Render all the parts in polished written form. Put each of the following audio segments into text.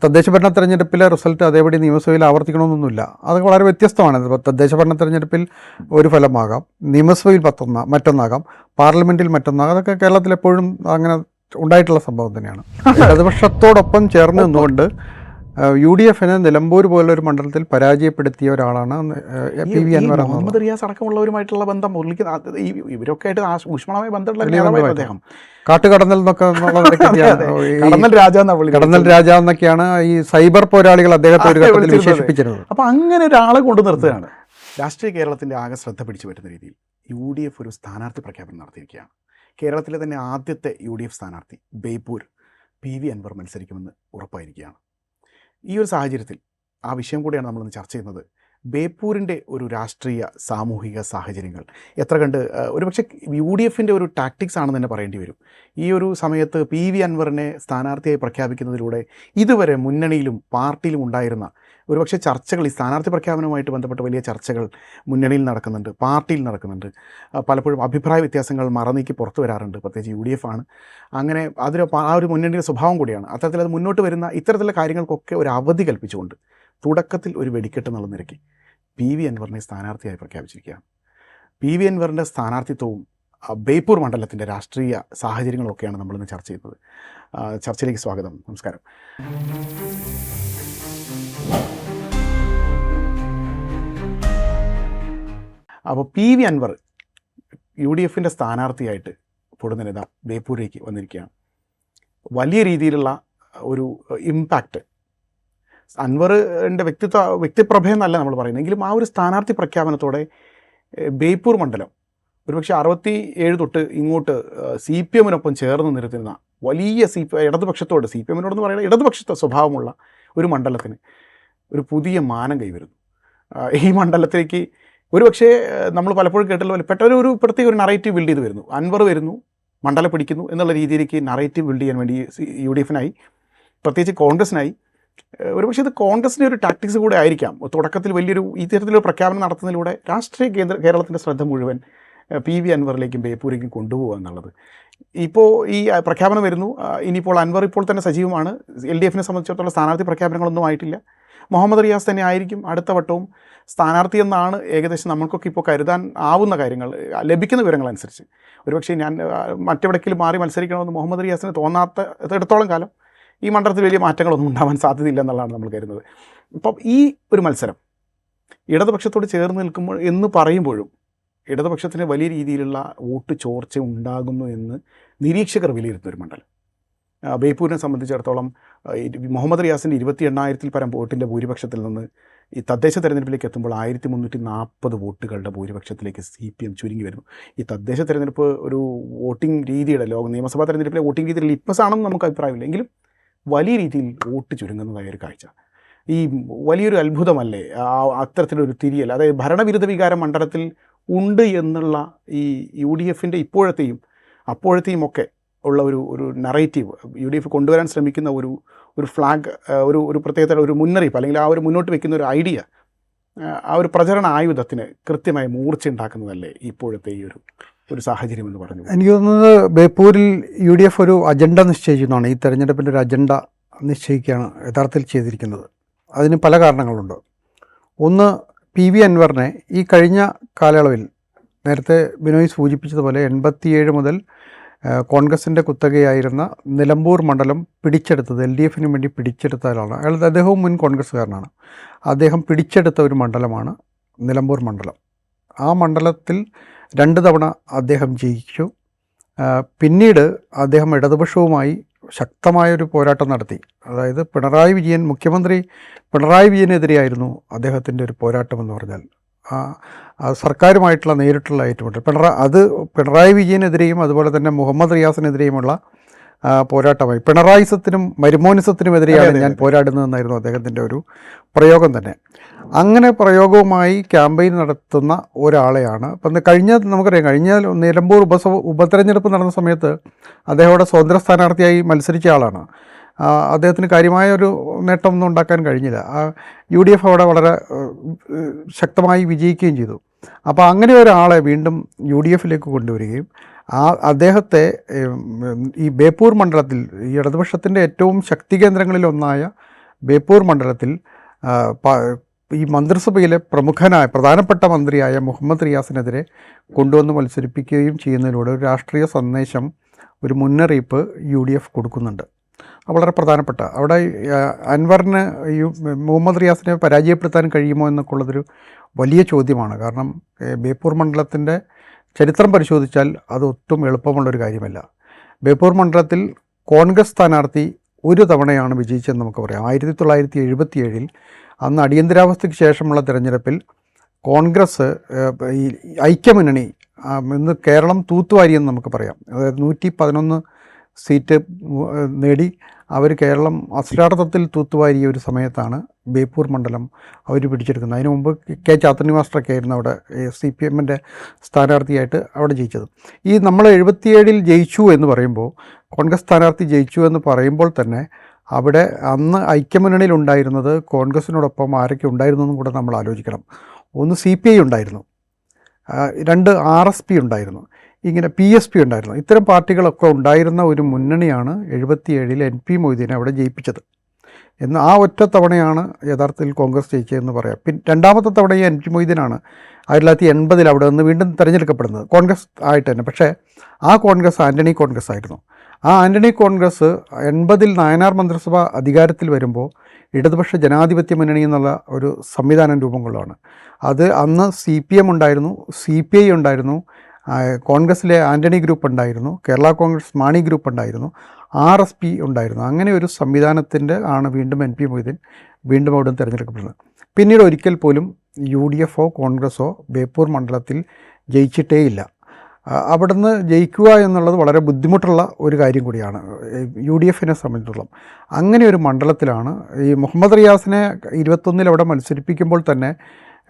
തദ്ദേശ ഭരണ തെരഞ്ഞെടുപ്പിലെ റിസൾട്ട് അതേപടി നിയമസഭയിൽ ആവർത്തിക്കണമെന്നൊന്നുമില്ല. അതൊക്കെ വളരെ വ്യത്യസ്തമാണ്. ഇപ്പോൾ തദ്ദേശ ഭരണ തെരഞ്ഞെടുപ്പിൽ ഒരു ഫലമാകാം, നിയമസഭയിൽ മറ്റൊന്നാകാം, പാർലമെൻറ്റിൽ മറ്റൊന്നാകാം. അതൊക്കെ കേരളത്തിൽ എപ്പോഴും അങ്ങനെ ഉണ്ടായിട്ടുള്ള സംഭവം തന്നെയാണ്. ഇടതുപക്ഷത്തോടൊപ്പം ചേർന്ന് നിന്നുകൊണ്ട് UDF-നെ നിലമ്പൂർ പോലുള്ളൊരു മണ്ഡലത്തിൽ പരാജയപ്പെടുത്തിയ ഒരാളാണ് PV അൻവർ. മുഹമ്മദ് റിയാസ് അടക്കമുള്ളവരുമായിട്ടുള്ള ബന്ധം ഇവരൊക്കെ ആയിട്ട് ഊഷ്മളമായ ബന്ധമുള്ള അദ്ദേഹം കാട്ടുകടന്നൽ എന്നൊക്കെ കടന്നൽ രാജ എന്നൊക്കെയാണ് ഈ സൈബർ പോരാളികൾ അദ്ദേഹത്തെ ഒരു ഘട്ടത്തിൽ വിശേഷിപ്പിച്ചിരുന്നത്. അപ്പോൾ അങ്ങനെ ഒരാളെ കൊണ്ടു നിർത്തുകയാണ്. രാഷ്ട്രീയ കേരളത്തിൻ്റെ ആകെ ശ്രദ്ധ പിടിച്ചു പറ്റുന്ന രീതിയിൽ UDF ഒരു സ്ഥാനാർത്ഥി പ്രഖ്യാപനം നടത്തിയിരിക്കുകയാണ്. കേരളത്തിലെ തന്നെ ആദ്യത്തെ UDF സ്ഥാനാർത്ഥി ബേപ്പൂർ PV അൻവർ മത്സരിക്കുമെന്ന് ഉറപ്പായിരിക്കുകയാണ്. ഈ ഒരു സാഹചര്യത്തിൽ ആ വിഷയം കൂടിയാണ് നമ്മളിന്ന് ചർച്ച ചെയ്യുന്നത്. ബേപ്പൂരിൻ്റെ ഒരു രാഷ്ട്രീയ സാമൂഹിക സാഹചര്യങ്ങൾ എത്ര കണ്ട് ഒരുപക്ഷെ UDF-ൻ്റെ ഒരു ടാക്ടിക്സ് ആണെന്ന് തന്നെ പറയേണ്ടി വരും. ഈ ഒരു സമയത്ത് PV അൻവറിനെ സ്ഥാനാർത്ഥിയായി പ്രഖ്യാപിക്കുന്നതിലൂടെ ഇതുവരെ മുന്നണിയിലും പാർട്ടിയിലും ഉണ്ടായിരുന്ന ഒരുപക്ഷെ ചർച്ചകൾ, ഈ സ്ഥാനാർത്ഥി പ്രഖ്യാപനവുമായിട്ട് ബന്ധപ്പെട്ട വലിയ ചർച്ചകൾ മുന്നണിയിൽ നടക്കുന്നുണ്ട്, പാർട്ടിയിൽ നടക്കുന്നുണ്ട്. പലപ്പോഴും അഭിപ്രായ വ്യത്യാസങ്ങൾ മറനീക്കി പുറത്തു വരാറുണ്ട്. പ്രത്യേകിച്ച് UDF ആണ് അങ്ങനെ ആ ഒരു മുന്നണിയുടെ സ്വഭാവം കൂടിയാണ്. അത്തരത്തിൽ അത് മുന്നോട്ട് വരുന്ന ഇത്തരത്തിലുള്ള കാര്യങ്ങൾക്കൊക്കെ ഒരു അവധി കൽപ്പിച്ചുകൊണ്ട് തുടക്കത്തിൽ ഒരു വെടിക്കെട്ട് എന്നുള്ള നിരക്കി PV അൻവറിനെ സ്ഥാനാർത്ഥിയായി പ്രഖ്യാപിച്ചിരിക്കുകയാണ്. PV അൻവറിൻ്റെ സ്ഥാനാർത്ഥിത്വവും ബേപ്പൂർ മണ്ഡലത്തിൻ്റെ രാഷ്ട്രീയ സാഹചര്യങ്ങളൊക്കെയാണ് നമ്മളിന്ന് ചർച്ച ചെയ്യുന്നത്. ചർച്ചയിലേക്ക് സ്വാഗതം. നമസ്കാരം. അപ്പോൾ PV അൻവർ UDF-ൻ്റെ സ്ഥാനാർത്ഥിയായിട്ട് പൊടുന്നതിന് ബേപ്പൂരിലേക്ക് വന്നിരിക്കുകയാണ്. വലിയ രീതിയിലുള്ള ഒരു ഇമ്പാക്റ്റ് അൻവറിൻ്റെ വ്യക്തിപ്രഭയെന്നല്ല നമ്മൾ പറയുന്നത്, എങ്കിലും ആ ഒരു സ്ഥാനാർത്ഥി പ്രഖ്യാപനത്തോടെ ബേപ്പൂർ മണ്ഡലം ഒരുപക്ഷെ 67 തൊട്ട് ഇങ്ങോട്ട് CPM-നൊപ്പം ചേർന്ന് നിർത്തുന്ന വലിയ ഇടതുപക്ഷത്തോട് CPM-നോടെന്ന് പറയുന്നത് ഇടതുപക്ഷത്തെ സ്വഭാവമുള്ള ഒരു മണ്ഡലത്തിന് ഒരു പുതിയ മാനം കൈവരുന്നു. ഈ മണ്ഡലത്തിലേക്ക് ഒരുപക്ഷെ നമ്മൾ പലപ്പോഴും കേട്ടുള്ള പോലെ പെട്ടെന്ന് ഒരു പ്രത്യേക ഒരു നറേറ്റീവ് ബിൽഡ് ചെയ്ത് വരുന്നു. അൻവർ വരുന്നു, മണ്ഡലം പിടിക്കുന്നു എന്നുള്ള രീതിയിലേക്ക് നറേറ്റീവ് ബിൽഡ് ചെയ്യാൻ വേണ്ടി UDF-നായി, പ്രത്യേകിച്ച് കോൺഗ്രസിനായി. ഒരുപക്ഷെ ഇത് കോൺഗ്രസിൻ്റെ ഒരു ടാക്ടിക്സ് കൂടെ ആയിരിക്കാം. തുടക്കത്തിൽ വലിയൊരു ഇത്തരത്തിലൊരു പ്രഖ്യാപനം നടത്തുന്നതിലൂടെ രാഷ്ട്രീയ കേരളത്തിൻ്റെ ശ്രദ്ധ മുഴുവൻ PV അൻവറിലേക്കും ബേപ്പൂരിലേക്കും കൊണ്ടുപോകുക എന്നുള്ളത്. ഇപ്പോൾ ഈ പ്രഖ്യാപനം വരുന്നു. ഇനിയിപ്പോൾ അൻവർ ഇപ്പോൾ തന്നെ സജീവമാണ്. LDF-നെ സംബന്ധിച്ചിടത്തോളം സ്ഥാനാർത്ഥി പ്രഖ്യാപനങ്ങളൊന്നും ആയിട്ടില്ല. മുഹമ്മദ് റിയാസ് തന്നെ ആയിരിക്കും അടുത്ത വട്ടവും സ്ഥാനാർത്ഥി എന്നാണ് ഏകദേശം നമ്മൾക്കൊക്കെ ഇപ്പോൾ കരുതാൻ ആവുന്ന കാര്യങ്ങൾ, ലഭിക്കുന്ന വിവരങ്ങളനുസരിച്ച്. ഒരുപക്ഷെ ഞാൻ മറ്റെവിടേക്കെങ്കിലും മാറി മത്സരിക്കണമെന്ന് മുഹമ്മദ് റിയാസിന് തോന്നാത്തിടത്തോളം കാലം ഈ മണ്ഡലത്തിൽ വലിയ മാറ്റങ്ങളൊന്നും ഉണ്ടാവാൻ സാധ്യതയില്ല എന്നുള്ളതാണ് നമ്മൾ കരുതുന്നത്. അപ്പം ഈ ഒരു മത്സരം ഇടതുപക്ഷത്തോട് ചേർന്ന് നിൽക്കുമ്പോൾ എന്ന് പറയുമ്പോഴും ഇടതുപക്ഷത്തിന് വലിയ രീതിയിലുള്ള വോട്ട് ചോർച്ച ഉണ്ടാകുന്നു എന്ന് നിരീക്ഷകർ വിലയിരുത്തുന്നൊരു മണ്ഡലം. ബേപ്പൂരിനെ സംബന്ധിച്ചിടത്തോളം മുഹമ്മദ് റിയാസിൻ്റെ 28,000-ൽ പരം വോട്ടിൻ്റെ ഭൂരിപക്ഷത്തിൽ നിന്ന് ഈ തദ്ദേശ തെരഞ്ഞെടുപ്പിലേക്ക് എത്തുമ്പോൾ 1340 വോട്ടുകളുടെ ഭൂരിപക്ഷത്തിലേക്ക് CPM ചുരുങ്ങി വരുന്നു. ഈ തദ്ദേശ തെരഞ്ഞെടുപ്പ് ഒരു വോട്ടിംഗ് രീതിയുടെ നിയമസഭാ തെരഞ്ഞെടുപ്പിലെ വോട്ടിംഗ് രീതിയിൽ ലിപ്സ് ആണെന്ന് നമുക്ക് അഭിപ്രായമില്ല, എങ്കിലും വലിയ രീതിയിൽ വോട്ട് ചുരുങ്ങുന്നതായ ഒരു കാഴ്ച ഈ വലിയൊരു അത്ഭുതമല്ലേ? അത്തരത്തിലൊരു തിരിയൽ, അതായത് ഭരണവിരുദ്ധ വികാരം മണ്ഡലത്തിൽ ഉണ്ട് എന്നുള്ള ഈ UDF-ൻ്റെ ഇപ്പോഴത്തെയും അപ്പോഴത്തെയും ഒക്കെ ഉള്ള ഒരു നറേറ്റീവ് UDF കൊണ്ടുവരാൻ ശ്രമിക്കുന്ന ഒരു ഫ്ലാഗ്, ഒരു പ്രത്യേകത, ഒരു മുന്നറിയിപ്പ്, അല്ലെങ്കിൽ ആ ഒരു മുന്നോട്ട് വയ്ക്കുന്ന ഒരു ഐഡിയ, ആ ഒരു പ്രചരണ ആയുധത്തിന് കൃത്യമായി മൂർച്ച ഉണ്ടാക്കുന്നതല്ലേ ഇപ്പോഴത്തെ ഈ ഒരു സാഹചര്യം എന്ന് പറഞ്ഞു. എനിക്ക് തോന്നുന്നത് ബേപ്പൂരിൽ UDF ഒരു അജണ്ട നിശ്ചയിക്കുന്നതാണ്. ഈ തെരഞ്ഞെടുപ്പിൻ്റെ ഒരു അജണ്ട നിശ്ചയിക്കുകയാണ് യഥാർത്ഥത്തിൽ ചെയ്തിരിക്കുന്നത്. അതിന് പല കാരണങ്ങളുണ്ട്. ഒന്ന്, PV അൻവറിനെ ഈ കഴിഞ്ഞ കാലയളവിൽ നേരത്തെ ബിനോയ് സൂചിപ്പിച്ചതുപോലെ 87 മുതൽ കോൺഗ്രസിൻ്റെ കുത്തകയായിരുന്ന നിലമ്പൂർ മണ്ഡലം പിടിച്ചെടുത്തത് LDF-ന് വേണ്ടി പിടിച്ചെടുത്ത ആളാണ്. അദ്ദേഹവും മുൻ കോൺഗ്രസ്സുകാരനാണ്. അദ്ദേഹം പിടിച്ചെടുത്ത ഒരു മണ്ഡലമാണ് നിലമ്പൂർ മണ്ഡലം. ആ മണ്ഡലത്തിൽ 2 തവണ അദ്ദേഹം ജയിച്ചു. പിന്നീട് അദ്ദേഹം ഇടതുപക്ഷവുമായി ശക്തമായൊരു പോരാട്ടം നടത്തി. അതായത് മുഖ്യമന്ത്രി പിണറായി വിജയനെതിരെയായിരുന്നു അദ്ദേഹത്തിൻ്റെ ഒരു പോരാട്ടം എന്ന് പറഞ്ഞാൽ. സർക്കാരുമായിട്ടുള്ള നേരിട്ടുള്ള ഏറ്റുമുട്ടൽ. പിണറായി വിജയനെതിരെയും അതുപോലെ തന്നെ മുഹമ്മദ് റിയാസിനെതിരെയുമുള്ള പോരാട്ടമായി. പിണറായിസത്തിനും മരുമോനിസത്തിനുമെതിരെയാണ് ഞാൻ പോരാടുന്നതെന്നായിരുന്നു അദ്ദേഹത്തിൻ്റെ ഒരു പ്രയോഗം തന്നെ. അങ്ങനെ പ്രയോഗവുമായി ക്യാമ്പയിൻ നടത്തുന്ന ഒരാളെയാണ് ഇപ്പം കഴിഞ്ഞ നിലമ്പൂർ ഉപതെരഞ്ഞെടുപ്പ് നടന്ന സമയത്ത് അദ്ദേഹം അവിടെ സ്വതന്ത്ര സ്ഥാനാർത്ഥിയായി മത്സരിച്ച ആളാണ്. അദ്ദേഹത്തിന് കാര്യമായ ഒരു നേട്ടമൊന്നും ഉണ്ടാക്കാൻ കഴിഞ്ഞില്ല. UDF അവിടെ വളരെ ശക്തമായി വിജയിക്കുകയും ചെയ്തു. അപ്പോൾ അങ്ങനെ ഒരാളെ വീണ്ടും UDF-ലേക്ക് കൊണ്ടുവരികയും അദ്ദേഹത്തെ ഈ ബേപ്പൂർ മണ്ഡലത്തിൽ ഈ ഇടതുപക്ഷത്തിൻ്റെ ഏറ്റവും ശക്തി കേന്ദ്രങ്ങളിലൊന്നായ ബേപ്പൂർ മണ്ഡലത്തിൽ ഈ മന്ത്രിസഭയിലെ പ്രധാനപ്പെട്ട മന്ത്രിയായ മുഹമ്മദ് റിയാസിനെതിരെ കൊണ്ടുവന്ന് മത്സരിപ്പിക്കുകയും ചെയ്യുന്നതിലൂടെ ഒരു രാഷ്ട്രീയ സന്ദേശം, ഒരു മുന്നറിയിപ്പ് UDF കൊടുക്കുന്നുണ്ട്. വളരെ പ്രധാനപ്പെട്ട അവിടെ അൻവറിന് ഈ മുഹമ്മദ് റിയാസിനെ പരാജയപ്പെടുത്താൻ കഴിയുമോ എന്നൊക്കെ ഉള്ളതൊരു വലിയ ചോദ്യമാണ്. കാരണം ബേപ്പൂർ മണ്ഡലത്തിൻ്റെ ചരിത്രം പരിശോധിച്ചാൽ അത് ഒട്ടും എളുപ്പമുള്ളൊരു കാര്യമല്ല. ബേപ്പൂർ മണ്ഡലത്തിൽ കോൺഗ്രസ് സ്ഥാനാർത്ഥി ഒരു തവണയാണ് വിജയിച്ചതെന്ന് നമുക്ക് പറയാം. 1977 അന്ന് അടിയന്തരാവസ്ഥയ്ക്ക് ശേഷമുള്ള തിരഞ്ഞെടുപ്പിൽ കോൺഗ്രസ് ഈ ഐക്യമുന്നണി ഇന്ന് കേരളം തൂത്തുവാരിയെന്ന് നമുക്ക് പറയാം. അതായത് 111 സീറ്റ് നേടി അവർ കേരളം അക്ഷരാർത്ഥത്തിൽ തൂത്തുവാരിയ ഒരു സമയത്താണ് ബേപ്പൂർ മണ്ഡലം അവർ പിടിച്ചെടുക്കുന്നത്. അതിനു മുമ്പ് K. ചാത്തണ്ണി മാസ്റ്ററൊക്കെ ആയിരുന്നു അവിടെ CPMൻ്റെ സ്ഥാനാർത്ഥിയായിട്ട് അവിടെ ജയിച്ചത്. ഈ നമ്മൾ 77 ജയിച്ചു എന്ന് പറയുമ്പോൾ, കോൺഗ്രസ് സ്ഥാനാർത്ഥി ജയിച്ചു എന്ന് പറയുമ്പോൾ തന്നെ അവിടെ അന്ന് ഐക്യമുന്നണിയിൽ ഉണ്ടായിരുന്നത് കോൺഗ്രസിനോടൊപ്പം ആരൊക്കെ ഉണ്ടായിരുന്നെന്നും കൂടെ നമ്മൾ ആലോചിക്കണം. ഒന്ന് CPI ഉണ്ടായിരുന്നു, 2 RSP ഉണ്ടായിരുന്നു, ഇങ്ങനെ PSP ഉണ്ടായിരുന്നു. ഇത്തരം പാർട്ടികളൊക്കെ ഉണ്ടായിരുന്ന ഒരു മുന്നണിയാണ് 77 NP മൊയ്തീനെ അവിടെ ജയിപ്പിച്ചത് എന്ന് ആ ഒറ്റ തവണയാണ് യഥാർത്ഥത്തിൽ കോൺഗ്രസ് ജയിച്ചതെന്ന് പറയാം. രണ്ടാമത്തെ തവണ ഈ NP മൊയ്തീനാണ് 1980 അവിടെ നിന്ന് വീണ്ടും തിരഞ്ഞെടുക്കപ്പെടുന്നത് കോൺഗ്രസ് ആയിട്ട് തന്നെ. പക്ഷേ ആ കോൺഗ്രസ് ആൻ്റണി കോൺഗ്രസ് ആയിരുന്നു. ആ ആൻ്റണി കോൺഗ്രസ് 80 നായനാർ മന്ത്രിസഭ അധികാരത്തിൽ വരുമ്പോൾ ഇടതുപക്ഷ ജനാധിപത്യ മുന്നണി എന്നുള്ള ഒരു സംവിധാനം രൂപം കൊള്ളുകയാണ്. അത് അന്ന് CPM ഉണ്ടായിരുന്നു, CPI ഉണ്ടായിരുന്നു, കോൺഗ്രസ്സിലെ ആൻ്റണി ഗ്രൂപ്പ് ഉണ്ടായിരുന്നു, കേരള കോൺഗ്രസ് മാണി ഗ്രൂപ്പ് ഉണ്ടായിരുന്നു, RSP ഉണ്ടായിരുന്നു. അങ്ങനെ ഒരു സംവിധാനത്തിൻ്റെ ആണ് വീണ്ടും NP മൊയ്തീൻ വീണ്ടും അവിടെ നിന്ന് തിരഞ്ഞെടുക്കപ്പെടുന്നത്. പിന്നീട് ഒരിക്കൽ പോലും UDFോ കോൺഗ്രസ്സോ ബേപ്പൂർ മണ്ഡലത്തിൽ ജയിച്ചിട്ടേയില്ല. അവിടുന്ന് ജയിക്കുക എന്നുള്ളത് വളരെ ബുദ്ധിമുട്ടുള്ള ഒരു കാര്യം കൂടിയാണ് UDFനെ സംബന്ധിച്ചിടത്തോളം. അങ്ങനെ ഒരു മണ്ഡലത്തിലാണ് ഈ മുഹമ്മദ് റിയാസിനെ 21 അവിടെ മത്സരിപ്പിക്കുമ്പോൾ തന്നെ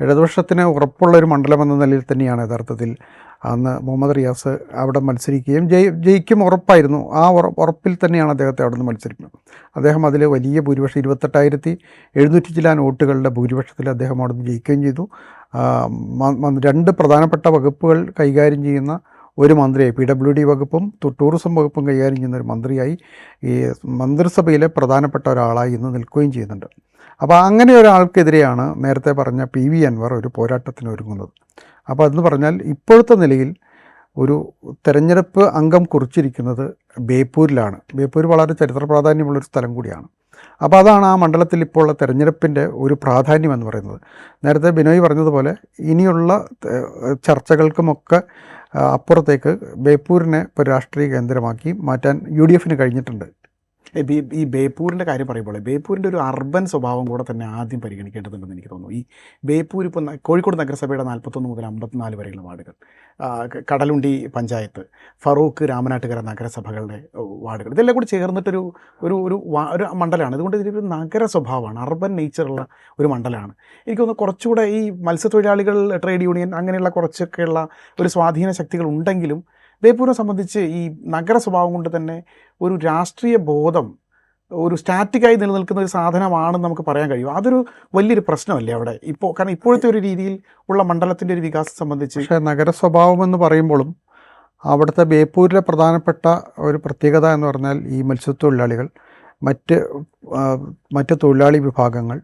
ഇടതുപക്ഷത്തിന് ഉറപ്പുള്ളൊരു മണ്ഡലം എന്ന നിലയിൽ തന്നെയാണ് യഥാർത്ഥത്തിൽ അന്ന് മുഹമ്മദ് റിയാസ് അവിടെ മത്സരിക്കുകയും ജയിക്കും ഉറപ്പായിരുന്നു. ആ ഉറപ്പിൽ തന്നെയാണ് അദ്ദേഹത്തെ അവിടെ നിന്ന് മത്സരിക്കുന്നത്. അദ്ദേഹം അതിൽ വലിയ ഭൂരിപക്ഷം 28,700 ചില്ലാൻ വോട്ടുകളുടെ ഭൂരിപക്ഷത്തിൽ അദ്ദേഹം അവിടെ നിന്ന് ജയിക്കുകയും ചെയ്തു. 2 പ്രധാനപ്പെട്ട വകുപ്പുകൾ കൈകാര്യം ചെയ്യുന്ന ഒരു മന്ത്രിയായി, PWD വകുപ്പും ടൂറിസം വകുപ്പും കൈകാര്യം ചെയ്യുന്ന ഒരു മന്ത്രിയായി ഈ മന്ത്രിസഭയിലെ പ്രധാനപ്പെട്ട ഒരാളായി ഇന്ന് നിൽക്കുകയും ചെയ്യുന്നുണ്ട്. അപ്പോൾ അങ്ങനെ ഒരാൾക്കെതിരെയാണ് നേരത്തെ പറഞ്ഞ PV അൻവർ ഒരു പോരാട്ടത്തിന് ഒരുങ്ങുന്നത്. അപ്പോൾ അതെന്ന് പറഞ്ഞാൽ ഇപ്പോഴത്തെ നിലയിൽ ഒരു തെരഞ്ഞെടുപ്പ് അംഗം കുറിച്ചിരിക്കുന്നത് ബേപ്പൂരിലാണ്. ബേപ്പൂർ വളരെ ചരിത്ര പ്രാധാന്യമുള്ളൊരു സ്ഥലം കൂടിയാണ്. അപ്പോൾ അതാണ് ആ മണ്ഡലത്തിൽ ഇപ്പോൾ ഉള്ള തെരഞ്ഞെടുപ്പിൻ്റെ ഒരു പ്രാധാന്യം എന്ന് പറയുന്നത്. നേരത്തെ ബിനോയ് പറഞ്ഞതുപോലെ ഇനിയുള്ള ചർച്ചകൾക്കുമൊക്കെ അപ്പുറത്തേക്ക് ബേപ്പൂരിനെ ഇപ്പോൾ രാഷ്ട്രീയ കേന്ദ്രമാക്കി മാറ്റാൻ UDFന് കഴിഞ്ഞിട്ടുണ്ട്. ഈ ബേപ്പൂരിൻ്റെ കാര്യം പറയുമ്പോൾ ബേപ്പൂരിൻ്റെ ഒരു അർബൻ സ്വഭാവം കൂടെ തന്നെ ആദ്യം പരിഗണിക്കേണ്ടതുണ്ടെന്ന് എനിക്ക് തോന്നുന്നു. ഈ ബേപ്പൂർ ഇപ്പോൾ കോഴിക്കോട് നഗരസഭയുടെ 41 മുതൽ 54 വരെയുള്ള വാർഡുകൾ, കടലുണ്ടി പഞ്ചായത്ത്, ഫറൂഖ്, രാമനാട്ടുകര നഗരസഭകളുടെ വാർഡുകൾ, ഇതെല്ലാം കൂടി ചേർന്നിട്ടൊരു ഒരു ഒരു മണ്ഡലമാണ്. അതുകൊണ്ട് ഇതിലൊരു നഗര സ്വഭാവമാണ്, അർബൻ നേച്ചറുള്ള ഒരു മണ്ഡലമാണ്. എനിക്ക് തോന്നുന്നു കുറച്ചുകൂടെ ഈ മത്സ്യത്തൊഴിലാളികൾ, ട്രേഡ് യൂണിയൻ, അങ്ങനെയുള്ള കുറച്ചൊക്കെയുള്ള ഒരു സ്വാധീന ശക്തികൾ ഉണ്ടെങ്കിലും ബേപ്പൂരിനെ സംബന്ധിച്ച് ഈ നഗര സ്വഭാവം കൊണ്ട് തന്നെ ഒരു രാഷ്ട്രീയ ബോധം ഒരു സ്റ്റാറ്റിക്കായി നിലനിൽക്കുന്ന ഒരു സാധനമാണെന്ന് നമുക്ക് പറയാൻ കഴിയും. അതൊരു വലിയൊരു പ്രശ്നമല്ലേ അവിടെ ഇപ്പോൾ? കാരണം ഇപ്പോഴത്തെ ഒരു രീതിയിൽ ഉള്ള മണ്ഡലത്തിൻ്റെ ഒരു വികാസം സംബന്ധിച്ച്. പക്ഷേ നഗര സ്വഭാവം എന്ന് പറയുമ്പോഴും അവിടുത്തെ ബേപ്പൂരിലെ പ്രധാനപ്പെട്ട ഒരു പ്രത്യേകത എന്ന് പറഞ്ഞാൽ ഈ മത്സ്യത്തൊഴിലാളികൾ, മറ്റ് തൊഴിലാളി വിഭാഗങ്ങൾ,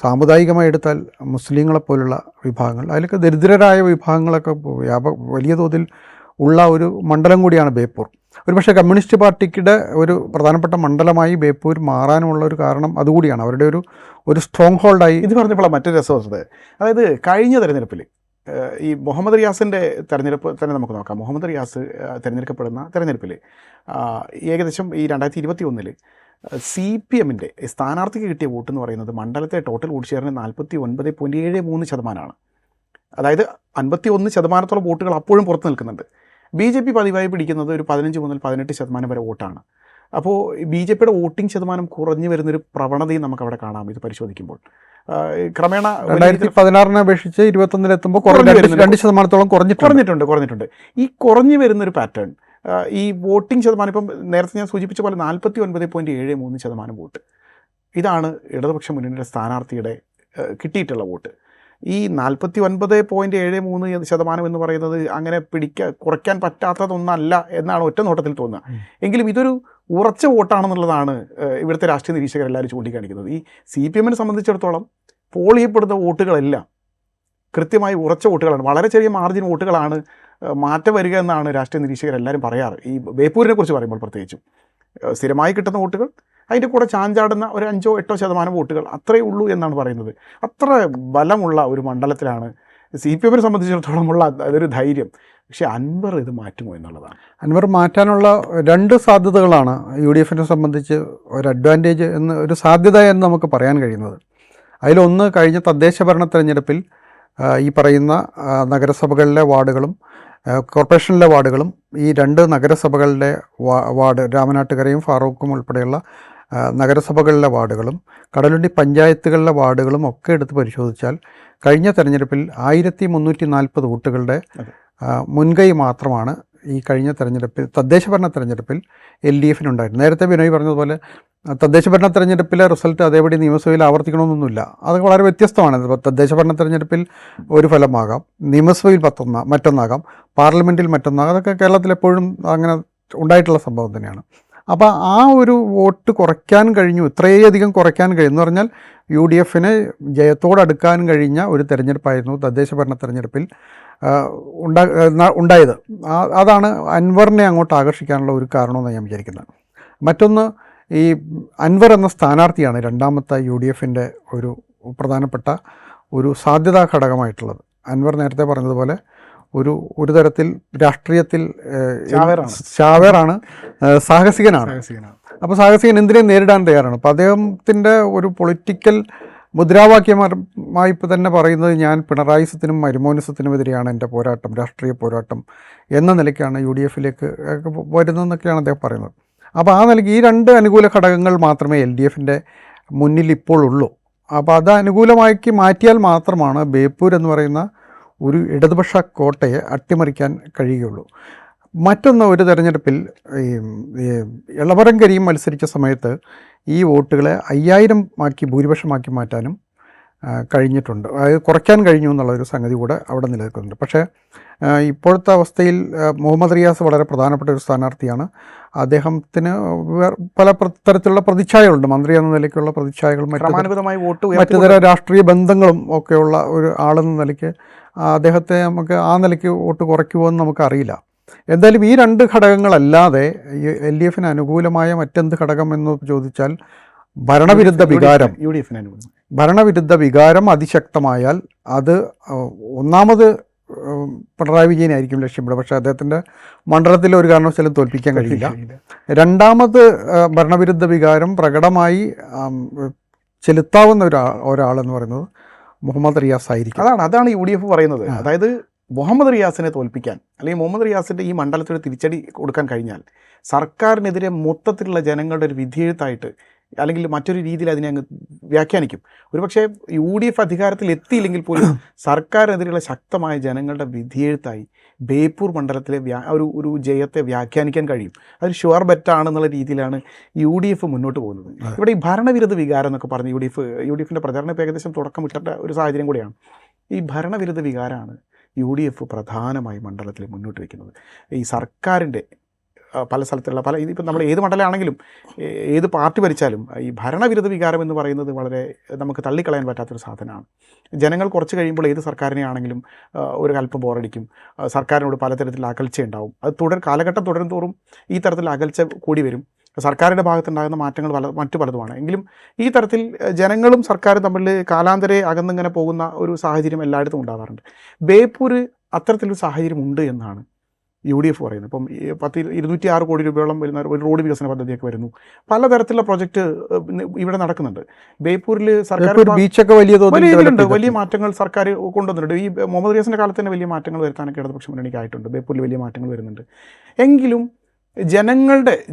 സാമുദായികമായി എടുത്താൽ മുസ്ലിങ്ങളെപ്പോലുള്ള വിഭാഗങ്ങൾ, അതിലൊക്കെ ദരിദ്രരായ വിഭാഗങ്ങളൊക്കെ വലിയ തോതിൽ ഉള്ള ഒരു മണ്ഡലം കൂടിയാണ് ബേപ്പൂർ. ഒരുപക്ഷെ കമ്മ്യൂണിസ്റ്റ് പാർട്ടിയുടെ ഒരു പ്രധാനപ്പെട്ട മണ്ഡലമായി ബേപ്പൂർ മാറാനുമുള്ള ഒരു കാരണം അതുകൂടിയാണ്. അവരുടെ ഒരു സ്ട്രോങ് ഹോൾഡായി. ഇത് പറഞ്ഞപ്പോഴാണ് മറ്റൊരു രസവസ്തുത. അതായത് കഴിഞ്ഞ തെരഞ്ഞെടുപ്പിൽ ഈ മുഹമ്മദ് റിയാസിൻ്റെ തെരഞ്ഞെടുപ്പ് തന്നെ നമുക്ക് നോക്കാം. മുഹമ്മദ് റിയാസ് തിരഞ്ഞെടുക്കപ്പെടുന്ന തെരഞ്ഞെടുപ്പിൽ ഏകദേശം ഈ 2021 CPMൻ്റെ സ്ഥാനാർത്ഥിക്ക് കിട്ടിയ വോട്ട് എന്ന് പറയുന്നത് മണ്ഡലത്തെ ടോട്ടൽ വോട്ട് ഷെയറിന് 49.73%. അതായത് 51% വോട്ടുകൾ അപ്പോഴും പുറത്ത് നിൽക്കുന്നുണ്ട്. BJP പതിവായി പിടിക്കുന്നത് ഒരു 15 മുതൽ 18% വരെ വോട്ടാണ്. അപ്പോൾ BJPയുടെ വോട്ടിംഗ് ശതമാനം കുറഞ്ഞു വരുന്നൊരു പ്രവണതയും നമുക്കവിടെ കാണാം. ഇത് പരിശോധിക്കുമ്പോൾ ക്രമേണ 2016 അപേക്ഷിച്ച് 21 എത്തുമ്പോൾ 2% കുറഞ്ഞിട്ടുണ്ട്. ഈ കുറഞ്ഞു വരുന്നൊരു പാറ്റേൺ, ഈ വോട്ടിംഗ് ശതമാനം ഇപ്പം നേരത്തെ ഞാൻ സൂചിപ്പിച്ച പോലെ 49.73% വോട്ട്, ഇതാണ് ഇടതുപക്ഷ മുന്നണിയുടെ സ്ഥാനാർത്ഥിയുടെ കിട്ടിയിട്ടുള്ള വോട്ട്. ഈ 49.73% എന്ന് പറയുന്നത് അങ്ങനെ കുറയ്ക്കാൻ പറ്റാത്തതൊന്നല്ല എന്നാണ് ഒറ്റ നോട്ടത്തിൽ തോന്നുക. എങ്കിലും ഇതൊരു ഉറച്ച വോട്ടാണെന്നുള്ളതാണ് ഇവിടുത്തെ രാഷ്ട്രീയ നിരീക്ഷകരെല്ലാവരും ചൂണ്ടിക്കാണിക്കുന്നത്. ഈ CPM-നെ സംബന്ധിച്ചിടത്തോളം പോൾ ചെയ്യപ്പെടുന്ന വോട്ടുകളെല്ലാം കൃത്യമായി ഉറച്ച വോട്ടുകളാണ്. വളരെ ചെറിയ മാർജിൻ വോട്ടുകളാണ് മാറ്റം വരിക എന്നാണ് രാഷ്ട്രീയ നിരീക്ഷകരെല്ലാവരും പറയാറ്. ഈ ബേപ്പൂരിനെ കുറിച്ച് പറയുമ്പോൾ പ്രത്യേകിച്ചും സ്ഥിരമായി കിട്ടുന്ന വോട്ടുകൾ, അതിൻ്റെ കൂടെ ചാഞ്ചാടുന്ന ഒരു 5-8% വോട്ടുകൾ അത്രയേ ഉള്ളൂ എന്നാണ് പറയുന്നത്. അത്ര ബലമുള്ള ഒരു മണ്ഡലത്തിലാണ് CPM-നെ സംബന്ധിച്ചിടത്തോളമുള്ള അതൊരു ധൈര്യം. പക്ഷേ അൻവർ ഇത് മാറ്റുമോ എന്നുള്ളതാണ്. അൻവർ മാറ്റാനുള്ള 2 സാധ്യതകളാണ് UDF-നെ സംബന്ധിച്ച് ഒരു അഡ്വാൻറ്റേജ് ഒരു സാധ്യത എന്ന് നമുക്ക് പറയാൻ കഴിയുന്നത്. അതിലൊന്ന്, കഴിഞ്ഞ തദ്ദേശ ഭരണ തെരഞ്ഞെടുപ്പിൽ ഈ പറയുന്ന നഗരസഭകളിലെ വാർഡുകളും കോർപ്പറേഷനിലെ വാർഡുകളും ഈ 2 നഗരസഭകളുടെ വാർഡ് രാമനാട്ടുകരയും ഫാറൂഖും ഉൾപ്പെടെയുള്ള നഗരസഭകളിലെ വാർഡുകളും കടലുണ്ടി പഞ്ചായത്തുകളിലെ വാർഡുകളും ഒക്കെ എടുത്ത് പരിശോധിച്ചാൽ കഴിഞ്ഞ തെരഞ്ഞെടുപ്പിൽ 1340 വോട്ടുകളുടെ മുൻകൈ മാത്രമാണ് ഈ കഴിഞ്ഞ തെരഞ്ഞെടുപ്പിൽ തദ്ദേശ ഭരണ തെരഞ്ഞെടുപ്പിൽ LDF-നുണ്ടായിരുന്നു. നേരത്തെ ബിനോയ് പറഞ്ഞതുപോലെ തദ്ദേശ ഭരണ തെരഞ്ഞെടുപ്പിലെ റിസൾട്ട് അതേപടി നിയമസഭയിൽ ആവർത്തിക്കണമെന്നൊന്നുമില്ല. അത് വളരെ വ്യത്യസ്തമാണ്. തദ്ദേശ ഭരണ തെരഞ്ഞെടുപ്പിൽ ഒരു ഫലമാകാം, നിയമസഭയിൽ മറ്റൊന്നാകാം, പാർലമെൻറ്റിൽ മറ്റൊന്നാകാം. അതൊക്കെ കേരളത്തിൽ എപ്പോഴും അങ്ങനെ ഉണ്ടായിട്ടുള്ള സംഭവം തന്നെയാണ്. അപ്പോൾ ആ ഒരു വോട്ട് കുറയ്ക്കാൻ കഴിഞ്ഞു, ഇത്രയധികം കുറയ്ക്കാൻ കഴിയുമെന്ന് പറഞ്ഞാൽ UDF-ന് ജയത്തോടടുക്കാൻ കഴിഞ്ഞ ഒരു തെരഞ്ഞെടുപ്പായിരുന്നു തദ്ദേശ ഭരണ തെരഞ്ഞെടുപ്പിൽ ഉണ്ടായത്. അതാണ് അൻവറിനെ അങ്ങോട്ട് ആകർഷിക്കാനുള്ള ഒരു കാരണമെന്ന് ഞാൻ വിചാരിക്കുന്നത്. മറ്റൊന്ന്, ഈ അൻവർ എന്ന സ്ഥാനാർത്ഥിയാണ് രണ്ടാമത്തെ UDF-ൻ്റെ ഒരു പ്രധാനപ്പെട്ട ഒരു സാധ്യതാ ഘടകമായിട്ടുള്ളത്. അൻവർ നേരത്തെ പറഞ്ഞതുപോലെ ഒരു തരത്തിൽ രാഷ്ട്രീയത്തിൽ ചാവേറാണ്, സാഹസികനാണ്. അപ്പോൾ സാഹസികൻ എന്തിനേയും നേരിടാൻ തയ്യാറാണ്. അപ്പോൾ അദ്ദേഹത്തിൻ്റെ ഒരു പൊളിറ്റിക്കൽ മുദ്രാവാക്യമായി ഇപ്പോൾ തന്നെ പറയുന്നത്, ഞാൻ പിണറായിസത്തിനും മരുമോനിസത്തിനുമെതിരെയാണ് എൻ്റെ പോരാട്ടം, രാഷ്ട്രീയ പോരാട്ടം എന്ന നിലയ്ക്കാണ് UDF-ലേക്ക് വരുന്നതെന്നൊക്കെയാണ് അദ്ദേഹം പറയുന്നത്. അപ്പോൾ ആ നിലയ്ക്ക് ഈ 2 അനുകൂല ഘടകങ്ങൾ മാത്രമേ LDF-ൻ്റെ മുന്നിൽ ഇപ്പോൾ ഉള്ളൂ. അപ്പോൾ അത് അനുകൂലമാക്കി മാറ്റിയാൽ മാത്രമാണ് ബേപ്പൂർ എന്ന് പറയുന്ന ഒരു ഇടതുപക്ഷ കോട്ടയെ അട്ടിമറിക്കാൻ കഴിയുകയുള്ളൂ. മറ്റൊന്ന്, ഒരു തെരഞ്ഞെടുപ്പിൽ ഈ എളമരം കരീം മത്സരിച്ച സമയത്ത് ഈ വോട്ടുകളെ 5000 ഭൂരിപക്ഷമാക്കി മാറ്റാനും കഴിഞ്ഞിട്ടുണ്ട്. അതായത് കുറയ്ക്കാൻ കഴിഞ്ഞു എന്നുള്ളൊരു സംഗതി കൂടെ അവിടെ നിലനിൽക്കുന്നുണ്ട്. പക്ഷേ ഇപ്പോഴത്തെ അവസ്ഥയിൽ മുഹമ്മദ് റിയാസ് വളരെ പ്രധാനപ്പെട്ട ഒരു സ്ഥാനാർത്ഥിയാണ്. അദ്ദേഹത്തിന് പല തരത്തിലുള്ള പ്രതിച്ഛായകളുണ്ട്. മന്ത്രി എന്ന നിലയ്ക്കുള്ള പ്രതിച്ഛായകളും മറ്റു തര രാഷ്ട്രീയ ബന്ധങ്ങളും ഒക്കെയുള്ള ഒരു ആളെന്ന നിലയ്ക്ക് അദ്ദേഹത്തെ നമുക്ക് ആ നിലയ്ക്ക് വോട്ട് കുറയ്ക്കുമോ എന്ന് നമുക്കറിയില്ല. എന്തായാലും ഈ 2 ഘടകങ്ങളല്ലാതെ LDF-ന് അനുകൂലമായ മറ്റെന്ത് ഘടകം എന്ന് ചോദിച്ചാൽ ഭരണവിരുദ്ധ വികാരം അതിശക്തമായാൽ അത് ഒന്നാമത് പിണറായി വിജയനായിരിക്കും ലക്ഷ്യപ്പെടുക. പക്ഷേ അദ്ദേഹത്തിൻ്റെ മണ്ഡലത്തിൽ ഒരു കാരണവശാലും തോൽപ്പിക്കാൻ കഴിയില്ല. രണ്ടാമത് ഭരണവിരുദ്ധ വികാരം പ്രകടമായി ചെലുത്താവുന്ന ഒരാളെന്ന് പറയുന്നത് മുഹമ്മദ് റിയാസ് ആയിരിക്കും. അതാണ് UDF പറയുന്നത്. അതായത് മുഹമ്മദ് റിയാസിനെ തോൽപ്പിക്കാൻ, അല്ലെങ്കിൽ മുഹമ്മദ് റിയാസിൻ്റെ ഈ മണ്ഡലത്തിൽ തിരിച്ചടി കൊടുക്കാൻ കഴിഞ്ഞാൽ സർക്കാരിനെതിരെ മൊത്തത്തിലുള്ള ജനങ്ങളുടെ ഒരു വിധിയെഴുത്തായിട്ട്, അല്ലെങ്കിൽ മറ്റൊരു രീതിയിൽ അതിനെ അങ്ങ് വ്യാഖ്യാനിക്കും. ഒരുപക്ഷെ UDF അധികാരത്തിൽ എത്തിയില്ലെങ്കിൽ പോലും സർക്കാരിനെതിരെയുള്ള ശക്തമായ ജനങ്ങളുടെ വിധിയെഴുത്തായി ബേപ്പൂർ മണ്ഡലത്തിലെ ഒരു ജയത്തെ വ്യാഖ്യാനിക്കാൻ കഴിയും. അതൊരു ഷുവർ ബെറ്റാണെന്നുള്ള രീതിയിലാണ് UDF മുന്നോട്ട് പോകുന്നത്. ഇവിടെ ഈ ഭരണവിരുദ്ധ വികാരം എന്നൊക്കെ പറഞ്ഞ് UDF-ൻ്റെ പ്രചാരണം ഏകദേശം തുടക്കം വിട്ട ഒരു സാഹചര്യം കൂടിയാണ്. ഈ ഭരണവിരുദ്ധ വികാരമാണ് UDF പ്രധാനമായി മണ്ഡലത്തിൽ മുന്നോട്ട് വയ്ക്കുന്നത്. ഈ സർക്കാരിൻ്റെ പല സ്ഥലത്തുള്ള ഇതിപ്പോൾ നമ്മൾ ഏത് മണ്ഡലമാണെങ്കിലും ഏത് പാർട്ടി ഭരിച്ചാലും ഈ ഭരണവിരുദ്ധ വികാരം എന്ന് പറയുന്നത് വളരെ നമുക്ക് തള്ളിക്കളയാൻ പറ്റാത്തൊരു സാധനമാണ്. ജനങ്ങൾ കുറച്ച് കഴിയുമ്പോൾ ഏത് സർക്കാരിനെയാണെങ്കിലും ഒരു അല്പം ബോറടിക്കും. സർക്കാരിനോട് പലതരത്തിലുള്ള അകൽച്ചയുണ്ടാവും. അത് കാലഘട്ടം തുടരും തോറും ഈ തരത്തിൽ അകൽച്ച കൂടി വരും. സർക്കാരിൻ്റെ ഭാഗത്തുണ്ടാകുന്ന മാറ്റങ്ങൾ മറ്റു പലതുമാണ്. എങ്കിലും ഈ തരത്തിൽ ജനങ്ങളും സർക്കാരും തമ്മിൽ കാലാന്തരെ അകന്നിങ്ങനെ പോകുന്ന ഒരു സാഹചര്യം എല്ലായിടത്തും ഉണ്ടാകാറുണ്ട്. ബേപ്പൂർ അത്തരത്തിലൊരു സാഹചര്യം ഉണ്ട് എന്നാണ് UDF പറയുന്നത്. ഇപ്പം 206 കോടി രൂപയോളം വരുന്ന ഒരു റോഡ് വികസന പദ്ധതിയൊക്കെ വരുന്നു. പലതരത്തിലുള്ള പ്രൊജക്റ്റ് ഇവിടെ നടക്കുന്നുണ്ട്. ബേപ്പൂരിൽ സർക്കാർ ബീച്ചൊക്കെ വലിയ മാറ്റങ്ങൾ സർക്കാർ കൊണ്ടുവന്നിട്ടുണ്ട്. ഈ മുഹമ്മദ് റിയാസിൻ്റെ കാലത്ത് തന്നെ വലിയ മാറ്റങ്ങൾ വരുത്താനൊക്കെ ഇടതുപക്ഷ മുന്നണിക്കായിട്ടുണ്ട്. ബേപ്പൂരിൽ വലിയ മാറ്റങ്ങൾ വരുന്നുണ്ട്. എങ്കിലും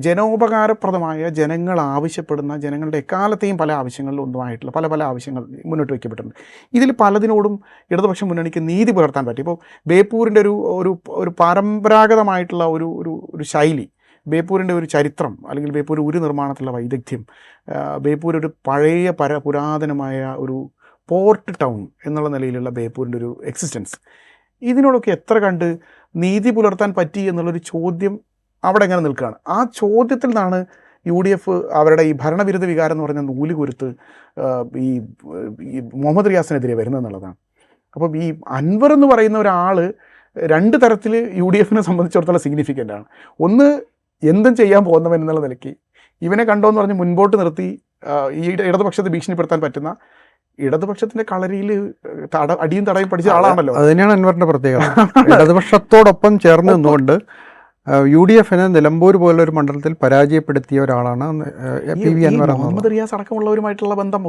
ജനോപകാരപ്രദമായ, ജനങ്ങൾ ആവശ്യപ്പെടുന്ന, ജനങ്ങളുടെ എക്കാലത്തെയും പല ആവശ്യങ്ങളിലും ഒന്നുമായിട്ടുള്ള പല ആവശ്യങ്ങൾ മുന്നോട്ട് വയ്ക്കപ്പെട്ടിട്ടുണ്ട്. ഇതിൽ പലതിനോടും ഇടതുപക്ഷ മുന്നണിക്ക് നീതി പുലർത്താൻ പറ്റി. ഇപ്പോൾ ബേപ്പൂരിൻ്റെ ഒരു പരമ്പരാഗതമായിട്ടുള്ള ഒരു ശൈലി, ബേപ്പൂരിൻ്റെ ഒരു ചരിത്രം, അല്ലെങ്കിൽ ബേപ്പൂർ നിർമ്മാണത്തിലുള്ള വൈദഗ്ധ്യം, ബേപ്പൂർ ഒരു പഴയ പുരാതനമായ ഒരു പോർട്ട് ടൗൺ എന്നുള്ള നിലയിലുള്ള ബേപ്പൂരിൻ്റെ ഒരു എക്സിസ്റ്റൻസ്, ഇതിനോടൊക്കെ എത്ര കണ്ട് നീതി പുലർത്താൻ പറ്റി എന്നുള്ളൊരു ചോദ്യം അവിടെ എങ്ങനെ നിൽക്കുകയാണ്. ആ ചോദ്യത്തിൽ നിന്നാണ് UDF അവരുടെ ഈ ഭരണവിരുദ്ധ വികാരം എന്ന് പറഞ്ഞ നൂല് കുരുത്ത് ഈ മുഹമ്മദ് റിയാസിനെതിരെ വരുന്നതെന്നുള്ളതാണ്. അപ്പം ഈ അൻവർ എന്ന് പറയുന്ന ഒരാൾ രണ്ട് തരത്തിൽ UDFനെ സംബന്ധിച്ചിടത്തോളം സിഗ്നിഫിക്കൻ്റ് ആണ്. ഒന്ന്, എന്തും ചെയ്യാൻ പോകുന്നവൻ എന്നുള്ള നിലയ്ക്ക് ഇവനെ കണ്ടോന്ന് പറഞ്ഞ് മുൻപോട്ട് നിർത്തി ഈ ഇടതുപക്ഷത്തെ ഭീഷണിപ്പെടുത്താൻ പറ്റുന്ന, ഇടതുപക്ഷത്തിന്റെ കളരിയിൽ അടിയും തടയും പഠിച്ച ആളാണല്ലോ. അത് തന്നെയാണ് അൻവറിന്റെ പ്രത്യേകത. ഇടതുപക്ഷത്തോടൊപ്പം ചേർന്ന് നിന്നുകൊണ്ട് UDFനെ നിലമ്പൂർ പോലൊരു മണ്ഡലത്തിൽ പരാജയപ്പെടുത്തിയ ഒരാളാണ് PV അൻവർ. മുഹമ്മദ് റിയാസ് അടക്കമുള്ളവരുമായിട്ടുള്ള ബന്ധം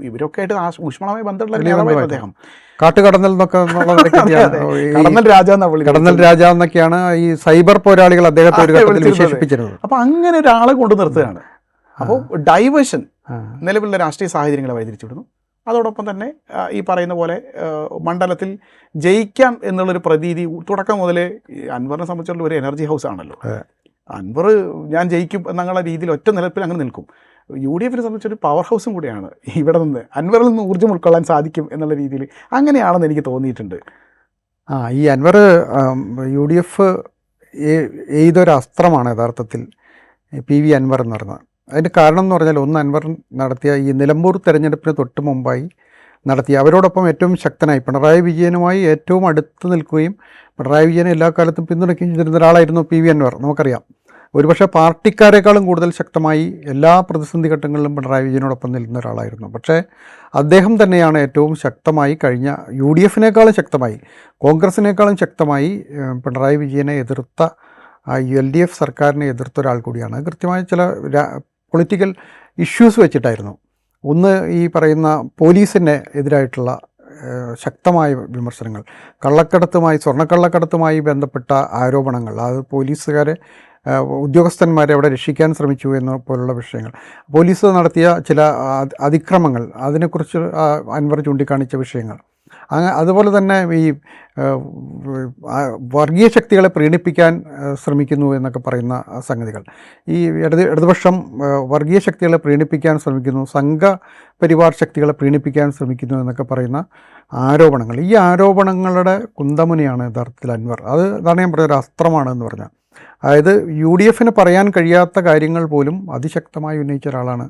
ഇവരൊക്കെ ആയിട്ട് ഊഷ്മളമായ ബന്ധമുള്ള അദ്ദേഹം കാട്ടുകടന്നൽ എന്നൊക്കെ കടന്നൽ രാജ എന്നൊക്കെയാണ് ഈ സൈബർ പോരാളികൾ അദ്ദേഹത്തെ ഒരു ഘട്ടത്തിൽ വിശേഷിപ്പിച്ചിരുന്നത്. അപ്പൊ അങ്ങനെ ഒരാളെ കൊണ്ടു നിർത്തുകയാണ്. അപ്പോൾ ഡൈവേഷൻ നിലവിലുള്ള രാഷ്ട്രീയ സാഹചര്യങ്ങളെ വഴിതിരിച്ചുവിടുന്നു. അതോടൊപ്പം തന്നെ ഈ പറയുന്ന പോലെ മണ്ഡലത്തിൽ ജയിക്കാം എന്നുള്ളൊരു പ്രതീതി തുടക്കം മുതലേ അൻവറിനെ സംബന്ധിച്ചുള്ള ഒരു എനർജി ഹൗസ് ആണല്ലോ. അൻവർ ഞാൻ ജയിക്കും എന്നുള്ള രീതിയിൽ ഒറ്റ നിലപ്പിൽ അങ്ങനെ നിൽക്കും. UDFനെ സംബന്ധിച്ചൊരു പവർ ഹൗസും കൂടിയാണ്. ഇവിടെ നിന്ന് അൻവറിൽ നിന്ന് ഊർജ്ജം ഉൾക്കൊള്ളാൻ സാധിക്കും എന്നുള്ള രീതിയിൽ അങ്ങനെയാണെന്ന് എനിക്ക് തോന്നിയിട്ടുണ്ട്. ഈ അൻവർ UDF എയ്തൊരു അസ്ത്രമാണ് യഥാർത്ഥത്തിൽ PV അൻവർ എന്ന് പറയുന്നത്. അതിൻ്റെ കാരണം എന്ന് പറഞ്ഞാൽ, ഒന്ന്, അൻവർ നടത്തിയ ഈ നിലമ്പൂർ തെരഞ്ഞെടുപ്പിന് തൊട്ട് മുമ്പായി നടത്തിയ അവരോടൊപ്പം ഏറ്റവും ശക്തനായി പിണറായി വിജയനുമായി ഏറ്റവും അടുത്ത് നിൽക്കുകയും പിണറായി വിജയനെ എല്ലാ കാലത്തും പിന്തുണയ്ക്കുകയും ചെയ്തിരുന്ന ഒരാളായിരുന്നു PV അൻവർ. നമുക്കറിയാം, ഒരുപക്ഷെ പാർട്ടിക്കാരെക്കാളും കൂടുതൽ ശക്തമായി എല്ലാ പ്രതിസന്ധി ഘട്ടങ്ങളിലും പിണറായി വിജയനോടൊപ്പം നിൽക്കുന്ന ഒരാളായിരുന്നു. പക്ഷേ അദ്ദേഹം തന്നെയാണ് ഏറ്റവും ശക്തമായി കഴിഞ്ഞ UDFനേക്കാളും ശക്തമായി, കോൺഗ്രസിനേക്കാളും ശക്തമായി പിണറായി വിജയനെ എതിർത്ത LDF സർക്കാരിനെ എതിർത്ത ഒരാൾ കൂടിയാണ്. കൃത്യമായ ചില പൊളിറ്റിക്കൽ ഇഷ്യൂസ് വെച്ചിട്ടായിരുന്നു. ഒന്ന്, ഈ പറയുന്ന പോലീസിന് എതിരായിട്ടുള്ള ശക്തമായ വിമർശനങ്ങൾ, സ്വർണ്ണക്കള്ളക്കടത്തുമായി ബന്ധപ്പെട്ട ആരോപണങ്ങൾ, അത് പോലീസുകാരെ ഉദ്യോഗസ്ഥന്മാരെ അവിടെ രക്ഷിക്കാൻ ശ്രമിച്ചു എന്ന പോലുള്ള വിഷയങ്ങൾ, പോലീസ് നടത്തിയ ചില അതിക്രമങ്ങൾ, അതിനെക്കുറിച്ച് അൻവർ ചൂണ്ടിക്കാണിച്ച വിഷയങ്ങൾ, അതുപോലെ തന്നെ ഈ വർഗീയ ശക്തികളെ പ്രീണിപ്പിക്കാൻ ശ്രമിക്കുന്നു എന്നൊക്കെ പറയുന്ന സംഗതികൾ, ഈ ഇടതുപക്ഷം വർഗീയ ശക്തികളെ പ്രീണിപ്പിക്കാൻ ശ്രമിക്കുന്നു, സംഘപരിവാർ ശക്തികളെ പ്രീണിപ്പിക്കാൻ ശ്രമിക്കുന്നു എന്നൊക്കെ പറയുന്ന ആരോപണങ്ങൾ, ഈ ആരോപണങ്ങളുടെ കുന്തമുനയാണ് യഥാർത്ഥത്തിൽ അൻവർ. അതാണ് ഞാൻ പറഞ്ഞ ഒരു അസ്ത്രമാണ് എന്ന് പറഞ്ഞാൽ. അതായത് UDFന് പറയാൻ കഴിയാത്ത കാര്യങ്ങൾ പോലും അതിശക്തമായി ഉന്നയിച്ച ഒരാളാണ്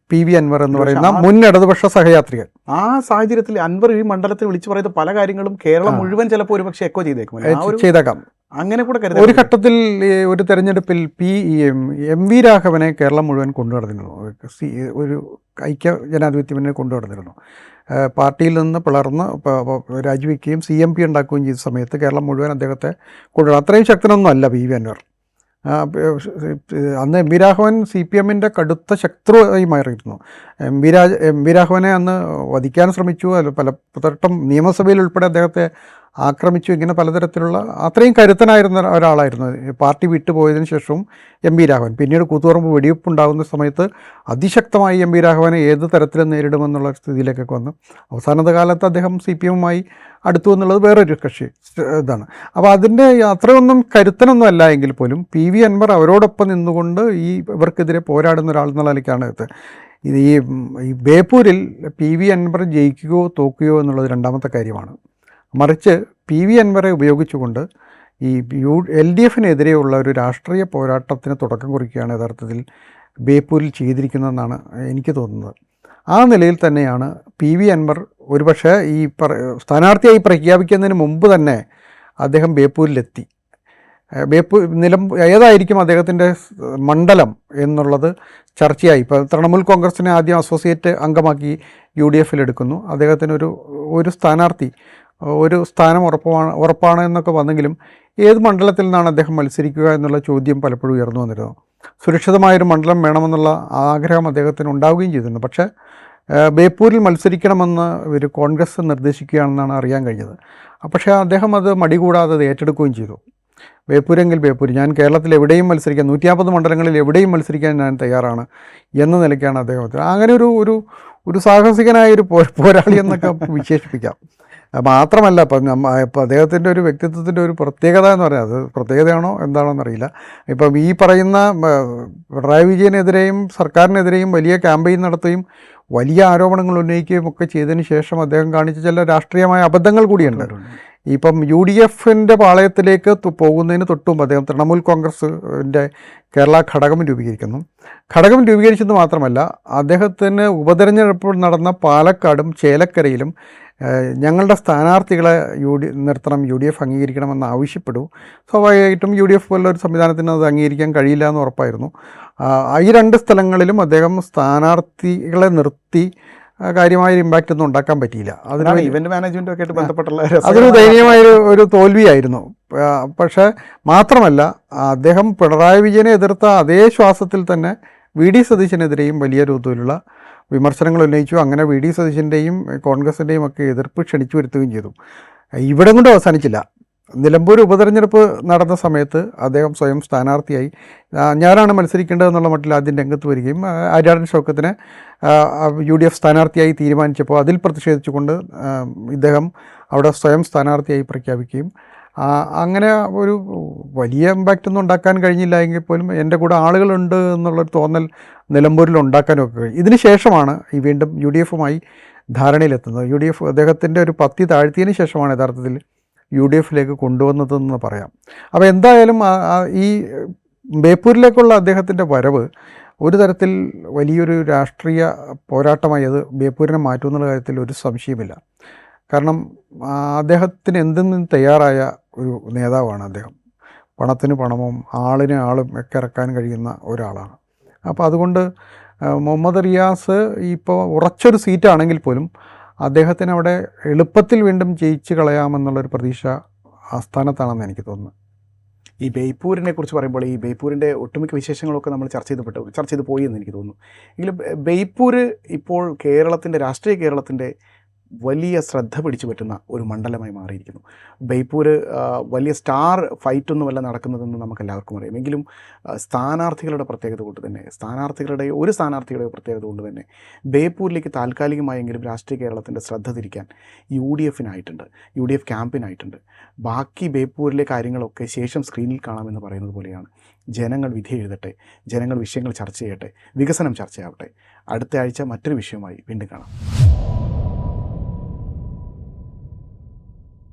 PV അൻവർ എന്ന് പറയുന്ന മുൻ ഇടതുപക്ഷ സഹയാത്രികൻ. ആ സാഹചര്യത്തിൽ അൻവർ ഈ മണ്ഡലത്തിൽ വിളിച്ചു പറയുന്ന പല കാര്യങ്ങളും കേരളം മുഴുവൻ ചിലപ്പോൾ ഒരുപക്ഷെ എക്കോ ചെയ്തേക്കാം. അങ്ങനെ കൂടെ ഒരു ഘട്ടത്തിൽ ഒരു തെരഞ്ഞെടുപ്പിൽ MV രാഘവനെ കേരളം മുഴുവൻ കൊണ്ടുനടന്നിരുന്നു, ഒരു ഐക്യ ജനാധിപത്യ മുന്നണി കൊണ്ടുനടന്നിരുന്നു. പാർട്ടിയിൽ നിന്ന് പിളർന്ന് രാജിവെക്കുകയും CMP ഉണ്ടാക്കുകയും ചെയ്ത സമയത്ത് കേരളം മുഴുവൻ അദ്ദേഹത്തെ കൊണ്ടുവരണം. അത്രയും ശക്തനൊന്നും അല്ല PV അൻവർ. അന്ന് MV രാഘവൻ CPMൻ്റെ കടുത്ത ശത്രുവായി മാറിയിരുന്നു. MV രാഘവനെ അന്ന് വധിക്കാൻ ശ്രമിച്ചു, പലവട്ടം നിയമസഭയിൽ ഉൾപ്പെടെ അദ്ദേഹത്തെ ആക്രമിച്ചു. ഇങ്ങനെ പലതരത്തിലുള്ള അത്രയും കരുത്തനായിരുന്ന ഒരാളായിരുന്നു. പാർട്ടി വിട്ടുപോയതിനു ശേഷവും MV രാഘവൻ, പിന്നീട് കൂത്തുപറമ്പ് വെടിവെപ്പുണ്ടാകുന്ന സമയത്ത് അതിശക്തമായി MV രാഘവനെ ഏത് തരത്തിലും നേരിടുമെന്നുള്ള സ്ഥിതിയിലേക്കൊക്കെ വന്നു. അവസാനത്തെ കാലത്ത് അദ്ദേഹം CPMമായി അടുത്തു എന്നുള്ളത് വേറൊരു കക്ഷി ഇതാണ്. അപ്പോൾ അതിൻ്റെ അത്രയൊന്നും കരുത്തനൊന്നും അല്ല എങ്കിൽ പോലും PV അൻവർ അവരോടൊപ്പം നിന്നുകൊണ്ട് ഇവർക്കെതിരെ പോരാടുന്ന ഒരാൾ എന്നുള്ള നിലയ്ക്കാണ് ഇത്. ഈ ബേപ്പൂരിൽ PV അൻവർ ജയിക്കുകയോ തോക്കുകയോ എന്നുള്ളത് രണ്ടാമത്തെ കാര്യമാണ്. മറിച്ച് PV അൻവറെ ഉപയോഗിച്ചുകൊണ്ട് ഈ LDFനെതിരെയുള്ള ഒരു രാഷ്ട്രീയ പോരാട്ടത്തിന് തുടക്കം കുറിക്കുകയാണ് യഥാർത്ഥത്തിൽ ബേപ്പൂരിൽ ചെയ്തിരിക്കുന്നതെന്നാണ് എനിക്ക് തോന്നുന്നത്. ആ നിലയിൽ തന്നെയാണ് PV അൻവർ ഒരുപക്ഷെ സ്ഥാനാർത്ഥിയായി പ്രഖ്യാപിക്കുന്നതിന് മുമ്പ് തന്നെ അദ്ദേഹം ബേപ്പൂരിലെത്തി. ഏതായിരിക്കും അദ്ദേഹത്തിൻ്റെ മണ്ഡലം എന്നുള്ളത് ചർച്ചയായി. ഇപ്പോൾ തൃണമൂൽ കോൺഗ്രസിനെ ആദ്യം അസോസിയേറ്റ് അംഗമാക്കി UDFലെടുക്കുന്നു. അദ്ദേഹത്തിന് ഒരു സ്ഥാനാർത്ഥി, ഒരു സ്ഥാനം ഉറപ്പാണ് എന്നൊക്കെ വന്നെങ്കിലും ഏത് മണ്ഡലത്തിൽ നിന്നാണ് അദ്ദേഹം മത്സരിക്കുക എന്നുള്ള ചോദ്യം പലപ്പോഴും ഉയർന്നു വന്നിരുന്നു. സുരക്ഷിതമായൊരു മണ്ഡലം വേണമെന്നുള്ള ആഗ്രഹം അദ്ദേഹത്തിന് ഉണ്ടാവുകയും ചെയ്തിരുന്നു. പക്ഷേ ബേപ്പൂരിൽ മത്സരിക്കണമെന്ന് ഒരു കോൺഗ്രസ് നിർദ്ദേശിക്കുകയാണെന്നാണ് അറിയാൻ കഴിഞ്ഞത്. പക്ഷേ അദ്ദേഹം അത് മടികൂടാതെ ഏറ്റെടുക്കുകയും ചെയ്തു. ബേപ്പൂരെങ്കിൽ ബേപ്പൂർ, ഞാൻ കേരളത്തിൽ എവിടെയും മത്സരിക്കാൻ, 150 മണ്ഡലങ്ങളിൽ എവിടെയും മത്സരിക്കാൻ ഞാൻ തയ്യാറാണ് എന്ന നിലയ്ക്കാണ് അദ്ദേഹത്തിന്. അങ്ങനെ ഒരു സാഹസികനായൊരു പോരാളി എന്നൊക്കെ വിശേഷിപ്പിക്കാം. മാത്രമല്ല, ഇപ്പം അദ്ദേഹത്തിൻ്റെ ഒരു വ്യക്തിത്വത്തിൻ്റെ ഒരു പ്രത്യേകത എന്ന് പറഞ്ഞാൽ, അത് പ്രത്യേകതയാണോ എന്താണോ എന്നറിയില്ല. ഇപ്പം ഈ പറയുന്ന പിണറായി വിജയനെതിരെയും സർക്കാരിനെതിരെയും വലിയ ക്യാമ്പയിൻ നടത്തുകയും വലിയ ആരോപണങ്ങൾ ഉന്നയിക്കുകയും ഒക്കെ ചെയ്തതിന് ശേഷം അദ്ദേഹം കാണിച്ച ചില രാഷ്ട്രീയമായ അബദ്ധങ്ങൾ കൂടിയുണ്ട്. ഇപ്പം യു ഡി എഫിൻ്റെ പാളയത്തിലേക്ക് പോകുന്നതിന് തൊട്ടും അദ്ദേഹം തൃണമൂൽ കോൺഗ്രസിൻ്റെ കേരള ഘടകം രൂപീകരിക്കുന്നു. ഘടകം രൂപീകരിച്ചെന്ന് മാത്രമല്ല, അദ്ദേഹത്തിന് ഉപതെരഞ്ഞെടുപ്പ് നടന്ന പാലക്കാടും ചേലക്കരയിലും ഞങ്ങളുടെ സ്ഥാനാർത്ഥികളെ നിർത്തണം, യു ഡി എഫ് അംഗീകരിക്കണമെന്ന് ആവശ്യപ്പെടൂ. സ്വാഭാവികമായിട്ടും യു ഡി എഫ് പോലുള്ളൊരു സംവിധാനത്തിന് അത് അംഗീകരിക്കാൻ കഴിയില്ല എന്ന് ഉറപ്പായിരുന്നു. ഈ 2 സ്ഥലങ്ങളിലും അദ്ദേഹം സ്ഥാനാർത്ഥികളെ നിർത്തി കാര്യമായ ഇമ്പാക്റ്റ് ഒന്നും ഉണ്ടാക്കാൻ പറ്റിയില്ല. അതിനാണ് ഇവന്റ് മാനേജ്മെന്റും ഒക്കെ ആയിട്ട് ബന്ധപ്പെട്ടുള്ള അതൊരു ദയനീയമായൊരു തോൽവിയായിരുന്നു. പക്ഷേ മാത്രമല്ല, അദ്ദേഹം പിണറായി വിജയനെ എതിർത്ത അതേ ശ്വാസത്തിൽ തന്നെ വി ഡി സതീശനെതിരെയും വലിയ രൂപത്തിലുള്ള വിമർശനങ്ങൾ ഉന്നയിച്ചു. അങ്ങനെ വി ഡി സതീശൻ്റെയും കോൺഗ്രസിൻ്റെയും ഒക്കെ എതിർപ്പ് ക്ഷണിച്ചു വരുത്തുകയും ചെയ്തു. ഇവിടെ കൊണ്ട് അവസാനിച്ചില്ല. നിലമ്പൂർ ഉപതെരഞ്ഞെടുപ്പ് നടന്ന സമയത്ത് അദ്ദേഹം സ്വയം സ്ഥാനാർത്ഥിയായി ഞാനാണ് മത്സരിക്കേണ്ടതെന്നുള്ള മട്ടിൽ ആദ്യം രംഗത്ത് വരികയും ആര്യാടൻ ഷൗക്കത്തിനെ യു ഡി എഫ് സ്ഥാനാർത്ഥിയായി തീരുമാനിച്ചപ്പോൾ അതിൽ പ്രതിഷേധിച്ചുകൊണ്ട് ഇദ്ദേഹം അവിടെ സ്വയം സ്ഥാനാർത്ഥിയായി പ്രഖ്യാപിക്കുകയും അങ്ങനെ ഒരു വലിയ ഇമ്പാക്റ്റ് ഒന്നും ഉണ്ടാക്കാൻ കഴിഞ്ഞില്ല എങ്കിൽ പോലും എൻ്റെ കൂടെ ആളുകളുണ്ട് എന്നുള്ളൊരു തോന്നൽ നിലമ്പൂരിൽ ഉണ്ടാക്കാനൊക്കെ കഴിയും. ഇതിന് ശേഷമാണ് ഈ വീണ്ടും യു ഡി എഫുമായി ധാരണയിലെത്തുന്നത്. യു ഡി എഫ് അദ്ദേഹത്തിൻ്റെ ഒരു പത്തി താഴ്ത്തിയതിന് ശേഷമാണ് യഥാർത്ഥത്തിൽ യു ഡി എഫിലേക്ക് കൊണ്ടുവന്നതെന്ന് പറയാം. അപ്പോൾ എന്തായാലും ഈ ബേപ്പൂരിലേക്കുള്ള അദ്ദേഹത്തിൻ്റെ വരവ് ഒരു തരത്തിൽ വലിയൊരു രാഷ്ട്രീയ പോരാട്ടമായി അത് ബേപ്പൂരിനെ മാറ്റുമെന്നുള്ള കാര്യത്തിൽ ഒരു സംശയമില്ല. കാരണം അദ്ദേഹത്തിന് എന്തിനും തയ്യാറായ ഒരു നേതാവാണ് അദ്ദേഹം. പണത്തിന് പണവും ആളിന് ആളും ഒക്കെ ഇറക്കാൻ കഴിയുന്ന ഒരാളാണ്. അപ്പോൾ അതുകൊണ്ട് മുഹമ്മദ് റിയാസ് ഇപ്പോൾ ഉറച്ചൊരു സീറ്റാണെങ്കിൽ പോലും അദ്ദേഹത്തിന് അവിടെ എളുപ്പത്തിൽ വീണ്ടും ജയിച്ച് കളയാമെന്നുള്ളൊരു പ്രതീക്ഷ ആസ്ഥാനത്താണെന്ന് എനിക്ക് തോന്നുന്നു. ഈ ബേപ്പൂരിനെ കുറിച്ച് പറയുമ്പോൾ ഈ ബേപ്പൂരിൻ്റെ ഒട്ടുമിക്ക വിശേഷങ്ങളൊക്കെ നമ്മൾ ചർച്ച ചെയ്ത് പോയി എന്ന് എനിക്ക് തോന്നുന്നു. എങ്കിലും ബേപ്പൂർ ഇപ്പോൾ രാഷ്ട്രീയ കേരളത്തിൻ്റെ വലിയ ശ്രദ്ധ പിടിച്ചു പറ്റുന്ന ഒരു മണ്ഡലമായി മാറിയിരിക്കുന്നു. ബേപ്പൂർ വലിയ സ്റ്റാർ ഫൈറ്റൊന്നുമല്ല നടക്കുന്നതെന്ന് നമുക്കെല്ലാവർക്കും അറിയാം. എങ്കിലും സ്ഥാനാർത്ഥികളുടെ പ്രത്യേകത കൊണ്ട് തന്നെ ഒരു സ്ഥാനാർത്ഥിയുടെ പ്രത്യേകത കൊണ്ട് തന്നെ ബേപ്പൂരിലേക്ക് താൽക്കാലികമായെങ്കിലും രാഷ്ട്രീയ കേരളത്തിൻ്റെ ശ്രദ്ധ തിരിക്കാൻ യു ഡി എഫ് ക്യാമ്പിനായിട്ടുണ്ട്. ബാക്കി ബേപ്പൂരിലെ കാര്യങ്ങളൊക്കെ ശേഷം സ്ക്രീനിൽ കാണാമെന്ന് പറയുന്നത് പോലെയാണ്. ജനങ്ങൾ വിധി എഴുതട്ടെ, ജനങ്ങൾ വിഷയങ്ങൾ ചർച്ച ചെയ്യട്ടെ, വികസനം ചർച്ചയാവട്ടെ. അടുത്ത ആഴ്ച മറ്റൊരു വിഷയമായി വീണ്ടും കാണാം.